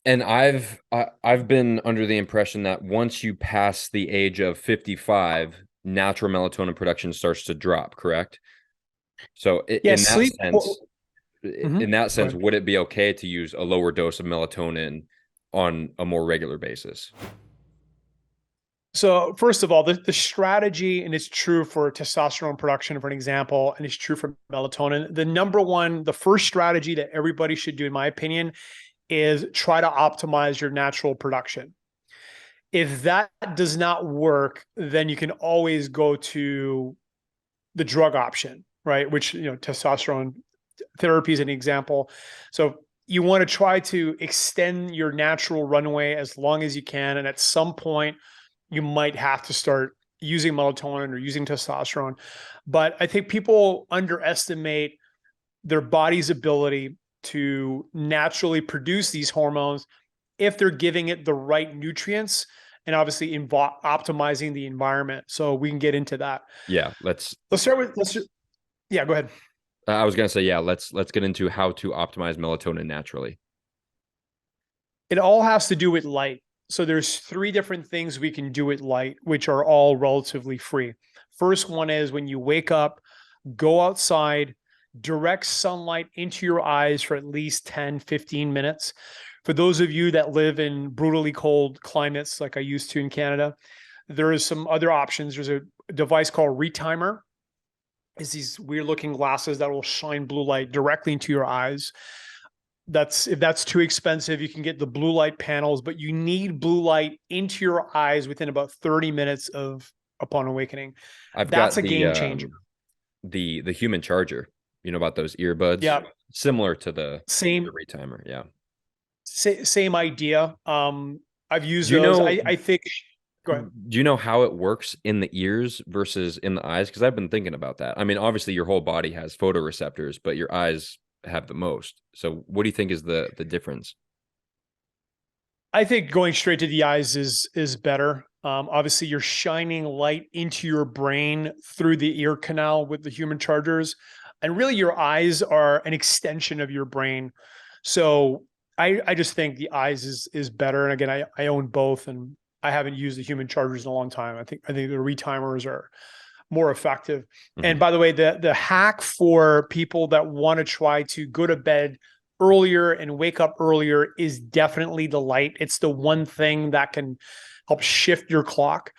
And I've been under the impression that once you pass the age of 55, natural melatonin production starts to drop, correct? So Yeah, sleep. in that Go sense, ahead. would it be okay to use a lower dose of melatonin on a more regular basis? So first of all, the strategy, and it's true for testosterone production, for an example, and it's true for melatonin. The first strategy that everybody should do, in my opinion, is try to optimize your natural production. If that does not work, then you can always go to the drug option, right? Which, testosterone therapy is an example. So you want to try to extend your natural runway as long as you can. And at some point, you might have to start using melatonin or using testosterone. But I think people underestimate their body's ability to naturally produce these hormones if they're giving it the right nutrients and obviously optimizing the environment. So we can get into that. Yeah, Let's start with yeah, go ahead. I was gonna say, yeah, let's get into how to optimize melatonin naturally. It all has to do with light. So there's three different things we can do with light, which are all relatively free. First one is when you wake up, go outside, direct sunlight into your eyes for at least 10, 15 minutes. For those of you that live in brutally cold climates like I used to in Canada, there is some other options. There's a device called Retimer. It's these weird looking glasses that will shine blue light directly into your eyes. If that's too expensive, you can get the blue light panels, but you need blue light into your eyes within about 30 minutes of upon awakening. I've That's got a game changer. the human charger, you know about those earbuds, Yeah, similar to the same retimer. Yeah. same idea. I've used Do you those. know I think. Go ahead. do you know how it works in the ears versus in the eyes? Because I've been thinking about that. I mean, obviously your whole body has photoreceptors, but your eyes have the most. So what do you think is the difference? I think going straight to the eyes is better. Obviously, you're shining light into your brain through the ear canal with the human chargers, and really your eyes are an extension of your brain. So I just think the eyes is better. And again, I own both, and I haven't used the human chargers in a long time. I think the retimers are more effective. Hmm. And by the way, the hack for people that want to try to go to bed earlier and wake up earlier is definitely the light. It's the one thing that can help shift your clock.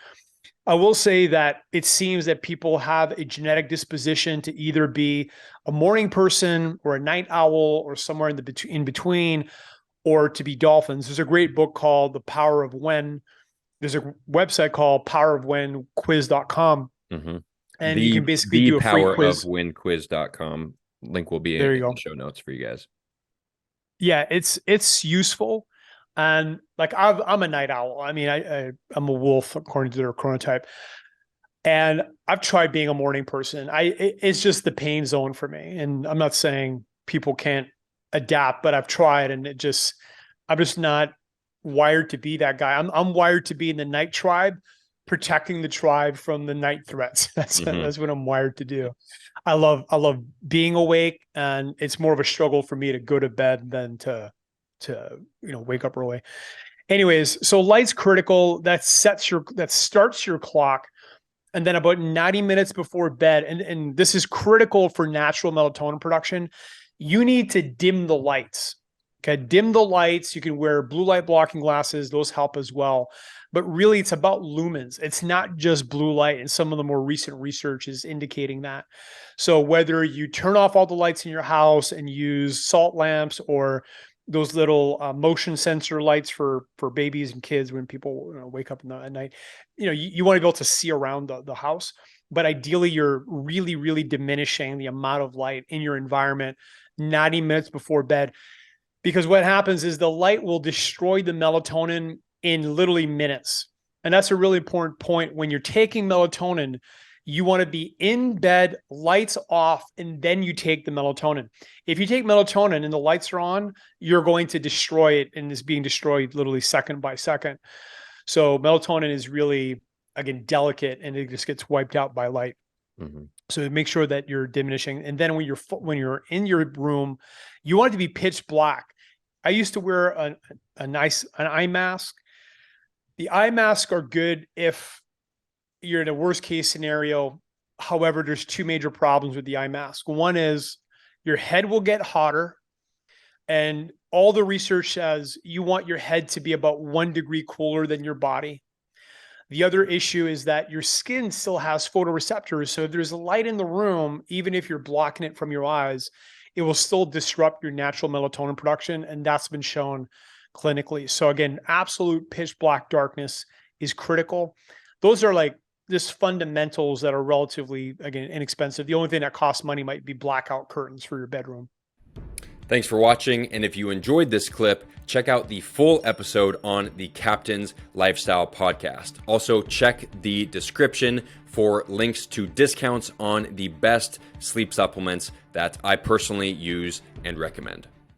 I will say that it seems that people have a genetic disposition to either be a morning person or a night owl or somewhere in between, or to be dolphins. There's a great book called The Power of When. There's a website called powerofwhenquiz.com, Hmm. and you can basically The do a free power of quiz. winquiz.com. Link will be There you in the go. show notes for you guys. Yeah, it's useful. And like I'm a night owl. I mean, I'm a wolf according to their chronotype. And I've tried being a morning person. It's just the pain zone for me. And I'm not saying people can't adapt, but I've tried, and I'm just not wired to be that guy. I'm wired to be in the night tribe, protecting the tribe from the night threats. Hmm. That's what I'm wired to do. I love being awake, and it's more of a struggle for me to go to bed than to wake up early. Anyways, so light's critical. That starts your clock. And then about 90 minutes before bed, and this is critical for natural melatonin production, you need to dim the lights. Okay, dim the lights. You can wear blue light blocking glasses, those help as well. But really, it's about lumens. It's not just blue light. And some of the more recent research is indicating that. So, whether you turn off all the lights in your house and use salt lamps, or those little motion sensor lights for babies and kids when people wake up at night, you want to be able to see around the house. But ideally, you're really, really diminishing the amount of light in your environment 90 minutes before bed, because what happens is the light will destroy the melatonin in literally minutes. And that's a really important point. When you're taking melatonin, you want to be in bed, lights off, and then you take the melatonin. If you take melatonin and the lights are on, you're going to destroy it, and it's being destroyed literally second by second. So melatonin is really, again, delicate, and it just gets wiped out by light. Hmm. So make sure that you're diminishing. And then when you're in your room, you want it to be pitch black. I used to wear an eye mask. The eye masks are good if you're in a worst case scenario. However, there's two major problems with the eye mask. One is your head will get hotter, and all the research says you want your head to be about 1 degree cooler than your body. The other issue is that your skin still has photoreceptors. So if there's light in the room, even if you're blocking it from your eyes, it will still disrupt your natural melatonin production. And that's been shown clinically. So again, absolute pitch black darkness is critical. Those are like just fundamentals that are relatively, again, inexpensive. The only thing that costs money might be blackout curtains for your bedroom. Thanks for watching, and if you enjoyed this clip, check out the full episode on the Captain's Lifestyle Podcast. Also, check the description for links to discounts on the best sleep supplements that I personally use and recommend.